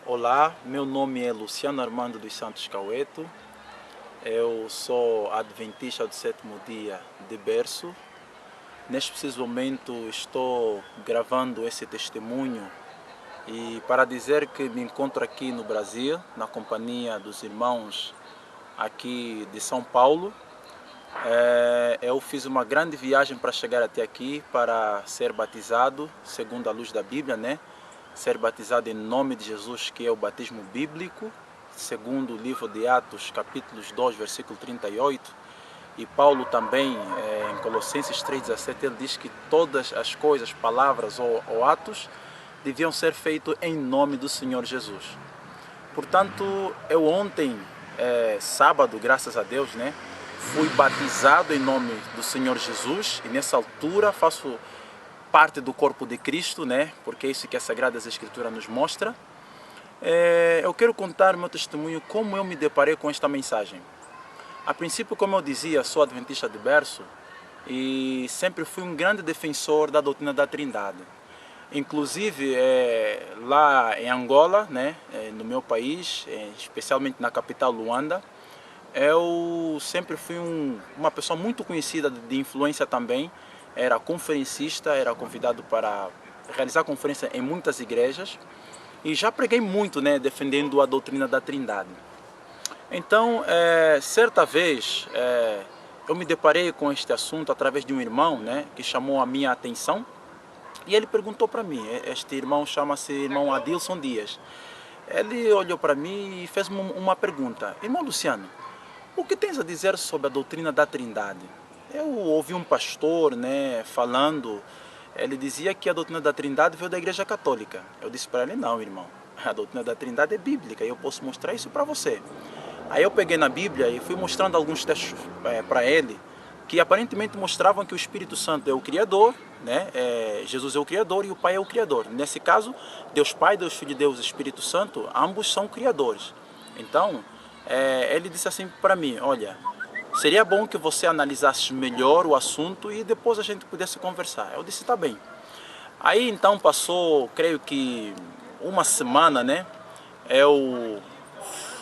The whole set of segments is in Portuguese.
Olá, meu nome é Luciano Armando dos Santos Caueto. Eu sou adventista do sétimo dia de berço. Neste preciso momento estou gravando esse testemunho e para dizer que me encontro aqui no Brasil, na companhia dos irmãos aqui de São Paulo. Eu fiz uma grande viagem para chegar até aqui para ser batizado, segundo a luz da Bíblia, né? Ser batizado em nome de Jesus, que é o batismo bíblico, segundo o livro de Atos, capítulos 2, versículo 38. E Paulo também, em Colossenses 3,17, ele diz que todas as coisas, palavras ou atos, deviam ser feitos em nome do Senhor Jesus. Portanto, eu ontem, sábado, graças a Deus, né, fui batizado em nome do Senhor Jesus e nessa altura faço parte do corpo de Cristo, né? Porque é isso que a Sagrada Escritura nos mostra. Eu quero contar meu testemunho, como eu me deparei com esta mensagem. A princípio, como eu dizia, sou adventista de berço e sempre fui um grande defensor da doutrina da Trindade. Inclusive, lá em Angola, né, no meu país, especialmente na capital Luanda, eu sempre fui uma pessoa muito conhecida de influência também. Era conferencista, era convidado para realizar conferência em muitas igrejas e já preguei muito, né, defendendo a doutrina da Trindade. Então, certa vez, eu me deparei com este assunto através de um irmão, né, que chamou a minha atenção e ele perguntou para mim. Este irmão chama-se irmão Adilson Dias. Ele olhou para mim e fez uma pergunta: irmão Luciano, o que tens a dizer sobre a doutrina da Trindade? Eu ouvi um pastor, né, falando, ele dizia que a doutrina da Trindade veio da Igreja Católica. Eu disse para ele: não, irmão, a doutrina da Trindade é bíblica e eu posso mostrar isso para você. Aí eu peguei na Bíblia e fui mostrando alguns textos para ele, que aparentemente mostravam que o Espírito Santo é o Criador, né? Jesus é o Criador e o Pai é o Criador. Nesse caso, Deus Pai, Deus Filho, Deus Espírito Santo, ambos são criadores. Então, ele disse assim para mim: olha, seria bom que você analisasse melhor o assunto e depois a gente pudesse conversar. Eu disse: tá bem. Aí então passou, creio que uma semana, né? Eu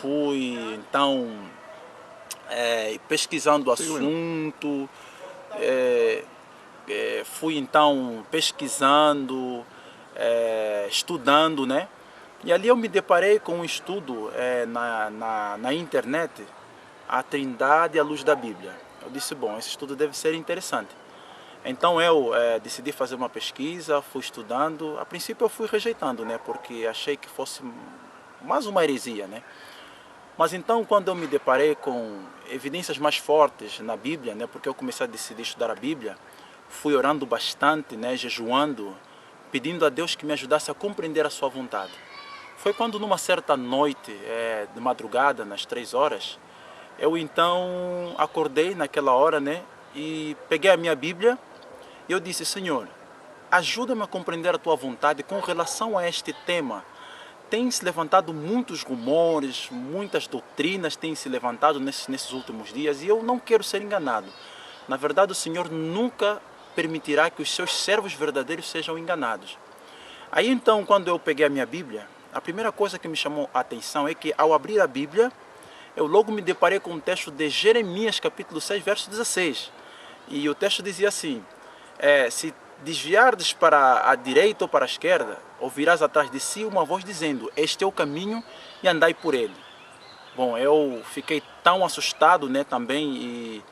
fui então pesquisando o assunto, fui então pesquisando, estudando, né? E ali eu me deparei com um estudo na internet, a Trindade à luz da Bíblia. Eu disse: bom, esse estudo deve ser interessante. Então eu decidi fazer uma pesquisa, fui estudando. A princípio eu fui rejeitando, né? Porque achei que fosse mais uma heresia, né? Mas então, quando eu me deparei com evidências mais fortes na Bíblia, né? Porque eu comecei a decidir estudar a Bíblia, fui orando bastante, né? Jejuando, pedindo a Deus que me ajudasse a compreender a sua vontade. Foi quando numa certa noite, de madrugada, nas 3 horas, eu então acordei naquela hora, né? E peguei a minha Bíblia e eu disse: Senhor, ajuda-me a compreender a tua vontade com relação a este tema. Tem se levantado muitos rumores, muitas doutrinas têm se levantado nesses últimos dias e eu não quero ser enganado. Na verdade, o Senhor nunca permitirá que os seus servos verdadeiros sejam enganados. Aí então, quando eu peguei a minha Bíblia, a primeira coisa que me chamou a atenção é que, ao abrir a Bíblia, eu logo me deparei com o texto de Jeremias, capítulo 6, verso 16. E o texto dizia assim: se desviardes para a direita ou para a esquerda, ouvirás atrás de si uma voz dizendo: este é o caminho e andai por ele. Bom, eu fiquei tão assustado, né, também, e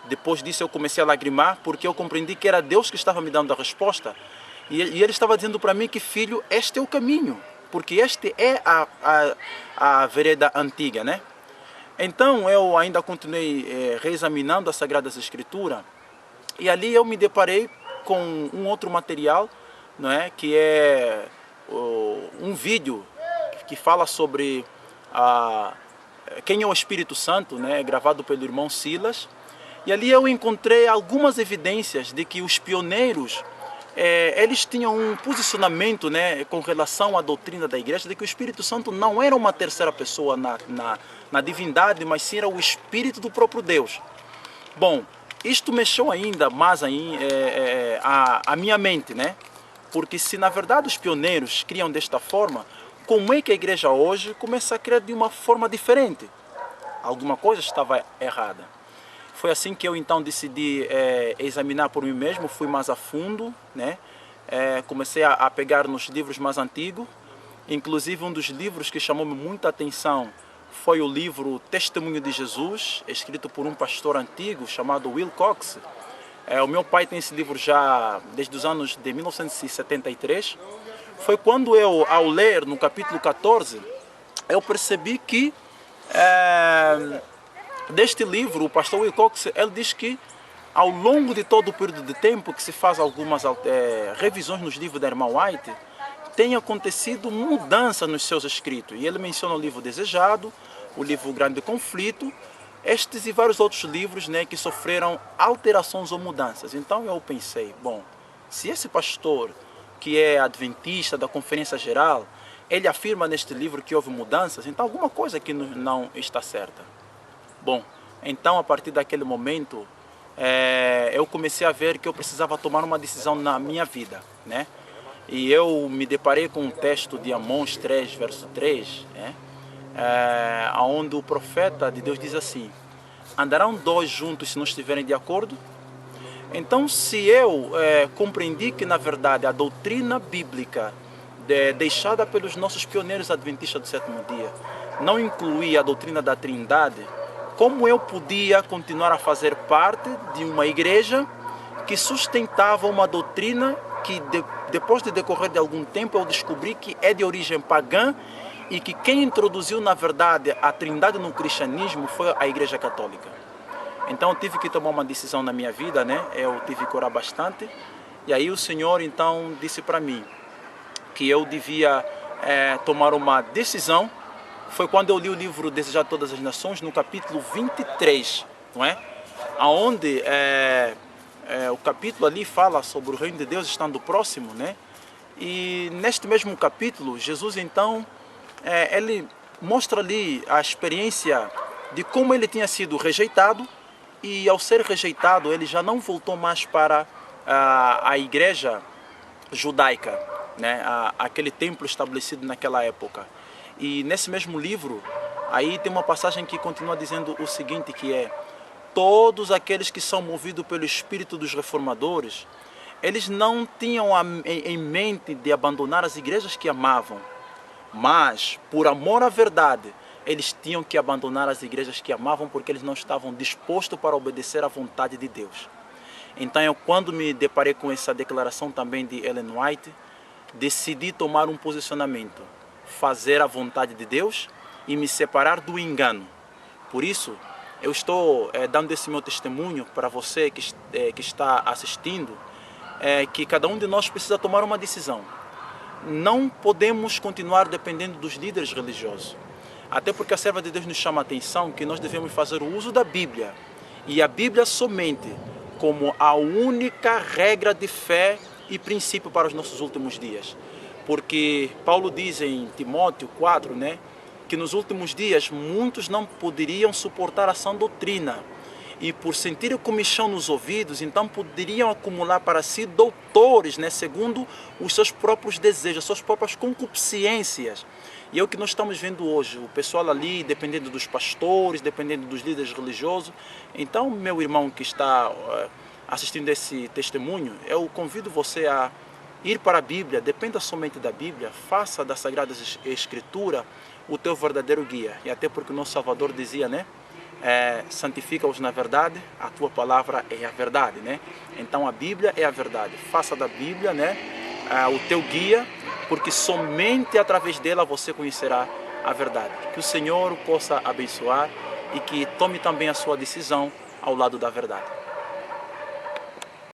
depois disso eu comecei a lagrimar, porque eu compreendi que era Deus que estava me dando a resposta. E ele estava dizendo para mim que: filho, este é o caminho, porque este é a vereda antiga, né? Então eu ainda continuei reexaminando as Sagradas Escrituras e ali eu me deparei com um outro material, não é, que é um vídeo que fala sobre quem é o Espírito Santo, né, gravado pelo irmão Silas. E ali eu encontrei algumas evidências de que os pioneiros eles tinham um posicionamento, né, com relação à doutrina da igreja, de que o Espírito Santo não era uma terceira pessoa na divindade, mas sim era o Espírito do próprio Deus. Bom, isto mexeu ainda mais a minha mente, né? Porque se na verdade os pioneiros criam desta forma, como é que a igreja hoje começa a crer de uma forma diferente. Alguma coisa estava errada. Foi assim que eu então decidi examinar por mim mesmo, fui mais a fundo, né? Comecei a pegar nos livros mais antigos, inclusive um dos livros que chamou-me muita atenção foi o livro Testemunho de Jesus, escrito por um pastor antigo chamado Will Cox. O meu pai tem esse livro já desde os anos de 1973. Foi quando eu, ao ler no capítulo 14, eu percebi que deste livro, o pastor Will Cox, ele diz que ao longo de todo o período de tempo que se faz algumas revisões nos livros da irmã White, tem acontecido mudança nos seus escritos. E ele menciona o livro Desejado, o livro Grande Conflito, estes e vários outros livros, né, que sofreram alterações ou mudanças. Então eu pensei, bom, se esse pastor, que é adventista da Conferência Geral, ele afirma neste livro que houve mudanças, então alguma coisa aqui não está certa. Bom, então a partir daquele momento, eu comecei a ver que eu precisava tomar uma decisão na minha vida, né? E eu me deparei com um texto de Amós 3, verso 3, né? Onde o profeta de Deus diz assim: andarão dois juntos se não estiverem de acordo? Então, se eu compreendi que, na verdade, a doutrina bíblica deixada pelos nossos pioneiros adventistas do sétimo dia não incluía a doutrina da Trindade, como eu podia continuar a fazer parte de uma igreja que sustentava uma doutrina que, depois de decorrer de algum tempo, eu descobri que é de origem pagã e que quem introduziu, na verdade, a Trindade no cristianismo foi a Igreja Católica. Então eu tive que tomar uma decisão na minha vida, né? Eu tive que orar bastante. E aí o Senhor então disse para mim que eu devia tomar uma decisão. Foi quando eu li o livro Desejar Todas as Nações, no capítulo 23, não é? Onde o capítulo ali fala sobre o reino de Deus estando próximo, né? E neste mesmo capítulo, Jesus então, ele mostra ali a experiência de como ele tinha sido rejeitado, e ao ser rejeitado ele já não voltou mais para a igreja judaica, né? Aquele templo estabelecido naquela época. E nesse mesmo livro, aí tem uma passagem que continua dizendo o seguinte, que é: todos aqueles que são movidos pelo espírito dos reformadores, eles não tinham em mente de abandonar as igrejas que amavam, mas por amor à verdade, eles tinham que abandonar as igrejas que amavam porque eles não estavam dispostos para obedecer à vontade de Deus. Então eu, quando me deparei com essa declaração também de Ellen White, decidi tomar um posicionamento, fazer a vontade de Deus e me separar do engano. Por isso, eu estou dando esse meu testemunho para você que está assistindo, que cada um de nós precisa tomar uma decisão. Não podemos continuar dependendo dos líderes religiosos. Até porque a serva de Deus nos chama a atenção que nós devemos fazer o uso da Bíblia. E a Bíblia somente como a única regra de fé e princípio para os nossos últimos dias. Porque Paulo diz em Timóteo 4, né, que nos últimos dias muitos não poderiam suportar a sã doutrina. E por sentirem comichão nos ouvidos, então poderiam acumular para si doutores, né, segundo os seus próprios desejos, as suas próprias concupiscências. E é o que nós estamos vendo hoje, o pessoal ali, dependendo dos pastores, dependendo dos líderes religiosos. Então, meu irmão que está assistindo esse testemunho, eu convido você a ir para a Bíblia, dependa somente da Bíblia, faça da Sagrada Escritura o teu verdadeiro guia. E até porque o nosso Salvador dizia, né? Santifica-os na verdade, a tua palavra é a verdade, né? Então a Bíblia é a verdade. Faça da Bíblia, né, o teu guia, porque somente através dela você conhecerá a verdade. Que o Senhor possa abençoar e que tome também a sua decisão ao lado da verdade.